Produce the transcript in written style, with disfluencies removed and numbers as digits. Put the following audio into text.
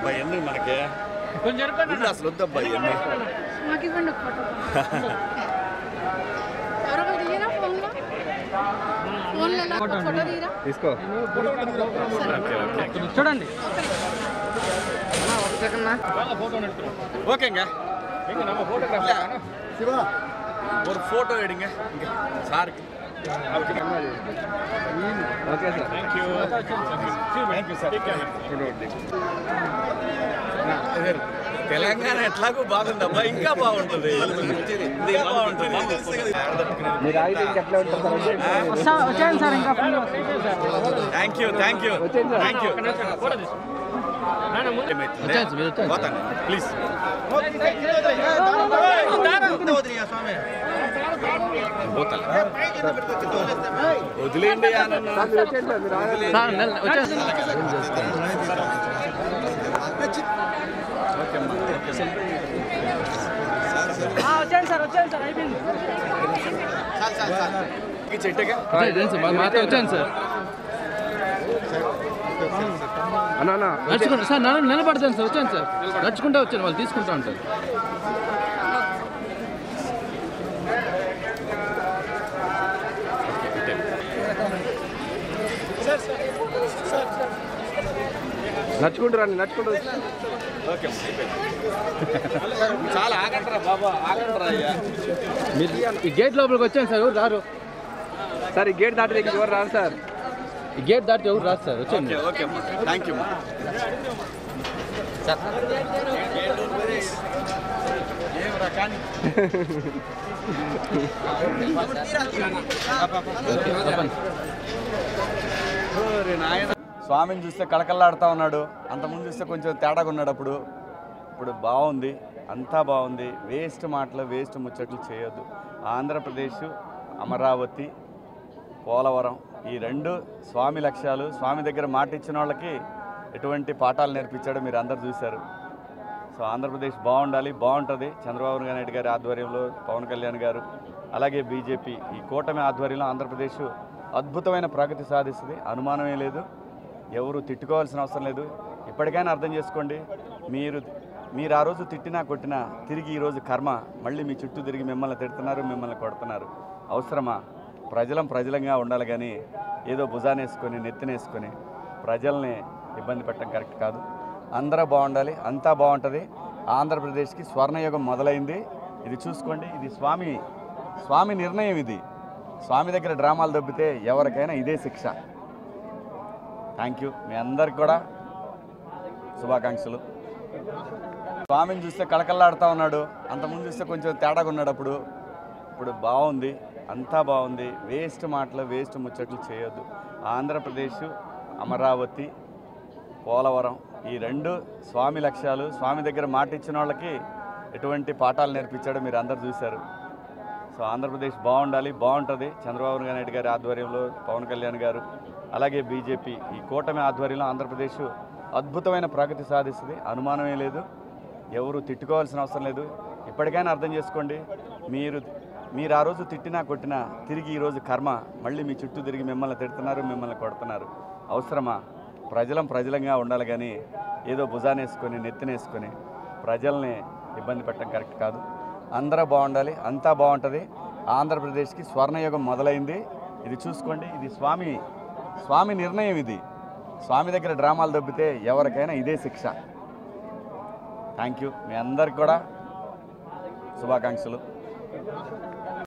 ఎన్ని మనకి కొంచెం అసలు వద్దబ్బా ఎన్ని మాకు ఇవ్వండి ఒక ఫోటో ఎవరో తీయరా ఫోన్లో ఫోటో తీయరా తీసుకో చూడండి ஓகேங்க எங்க நம்ம போட்டோகிராஃபர் சிவா ஒரு போட்டோ எடுங்க இங்க சாருக்கு okay sir thank you sir Telangana ఎట్లాగో బాగుందబ్బా ఇంకా బాగుంటుంది మీరు ఆగితే ఇంకెట్లా ఉంటుంది సార్ వచ్చాను సార్ ఇంకా థ్యాంక్ యూ పోతాను ప్లీజ్ వదిలేండి వచ్చాను సార్ అయిపోయింది చెట్టుగా వచ్చాను సార్ అన్నా నడుచుకుంటా సార్ నిలబడతాను సార్ వచ్చాను సార్ నడుచుకుంటా వచ్చాను వాళ్ళు తీసుకుంటా ఉంటారు నడుచుకుంటూ రండి నడుచుకుంటూ ఓకే చాలా ఆగంటారా బాబా ఆగంటారా అయ్యా మీరు ఈ గేట్ లోపలికి వచ్చాను సార్ ఎవరు రారు సార్ ఈ గేట్ దాటి దగ్గర ఎవరు రారు సార్ ఈ గేట్ దాటి ఎవరు రాదు సార్ వచ్చాను ఓకే అమ్మా థ్యాంక్ యూ సార్ ఏమరా కానీ స్వామిని చూస్తే కళకళలాడుతూ ఉన్నాడు, అంతకుముందు చూస్తే కొంచెం తేడాగా ఉన్నాడు. ఇప్పుడు బాగుంది, అంతా బాగుంది. వేస్ట్ మాటలు వేస్ట్ ముచ్చట్లు చేయొద్దు. ఆంధ్రప్రదేశ్, అమరావతి, పోలవరం ఈ రెండు స్వామి లక్ష్యాలు. స్వామి దగ్గర మాట ఇచ్చిన వాళ్ళకి ఎటువంటి పాఠాలు నేర్పించాడో మీరు అందరు చూశారు. సో ఆంధ్రప్రదేశ్ బాగుండాలి, బాగుంటుంది. చంద్రబాబు నాయుడు గారి ఆధ్వర్యంలో, పవన్ కళ్యాణ్ గారు, అలాగే బీజేపీ ఈ కూటమి ఆధ్వర్యంలో ఆంధ్రప్రదేశ్ అద్భుతమైన ప్రగతి సాధిస్తుంది. అనుమానమే లేదు, ఎవరు తిట్టుకోవాల్సిన అవసరం లేదు. ఇప్పటికైనా అర్థం చేసుకోండి, మీరు ఆ రోజు తిట్టినా కొట్టినా తిరిగి ఈరోజు కర్మ మళ్ళీ మీ చుట్టూ తిరిగి మిమ్మల్ని తిడుతున్నారు, మిమ్మల్ని కొడుతున్నారు. అవసరమా? ప్రజలంగా ఉండాలి కానీ ఏదో భుజానేసుకొని నెత్తినేసుకొని ప్రజల్ని ఇబ్బంది పెట్టడం కరెక్ట్ కాదు. అందరూ బాగుండాలి, అంతా బాగుంటుంది. ఆంధ్రప్రదేశ్కి స్వర్ణయుగం మొదలైంది. ఇది చూసుకోండి, ఇది స్వామి నిర్ణయం. ఇది స్వామి దగ్గర డ్రామాలు దొబ్బితే ఎవరికైనా ఇదే శిక్ష. Thank you. మీ అందరికి కూడా శుభాకాంక్షలు. స్వామిని చూస్తే కళకళలాడుతూ ఉన్నాడు, అంతకుముందు చూస్తే కొంచెం తేడాగా ఉన్నాడు. ఇప్పుడు బాగుంది, అంతా బాగుంది. వేస్ట్ మాటలు వేస్ట్ ముచ్చట్లు చేయొద్దు. ఆంధ్రప్రదేశ్, అమరావతి, పోలవరం ఈ రెండు స్వామి లక్ష్యాలు. స్వామి దగ్గర మాట ఇచ్చిన వాళ్ళకి ఎటువంటి పాఠాలు నేర్పించాడో మీరు అందరు చూశారు. సో ఆంధ్రప్రదేశ్ బాగుండాలి, బాగుంటుంది. చంద్రబాబు నాయుడు గారి ఆధ్వర్యంలో, పవన్ కళ్యాణ్ గారు, అలాగే బీజేపీ ఈ కూటమి ఆధ్వర్యంలో ఆంధ్రప్రదేశ్ అద్భుతమైన ప్రగతి సాధిస్తుంది. అనుమానమే లేదు, ఎవరు తిట్టుకోవాల్సిన అవసరం లేదు. ఇప్పటికైనా అర్థం చేసుకోండి, మీరు ఆ రోజు తిట్టినా కొట్టినా తిరిగి ఈరోజు కర్మ మళ్ళీ మీ చుట్టూ తిరిగి మిమ్మల్ని తిడుతున్నారు, మిమ్మల్ని కొడుతున్నారు. అవసరమా? ప్రజలంగా ఉండాలి కానీ ఏదో భుజానేసుకొని నెత్తినేసుకొని ప్రజల్ని ఇబ్బంది పెట్టడం కరెక్ట్ కాదు. అందరూ బాగుండాలి, అంతా బాగుంటుంది. ఆంధ్రప్రదేశ్కి స్వర్ణయుగం మొదలైంది. ఇది చూసుకోండి, ఇది స్వామి నిర్ణయం. ఇది స్వామి దగ్గర డ్రామాలు దొబ్బితే ఎవరికైనా ఇదే శిక్ష. Thank you. మీ అందరికి కూడా శుభాకాంక్షలు.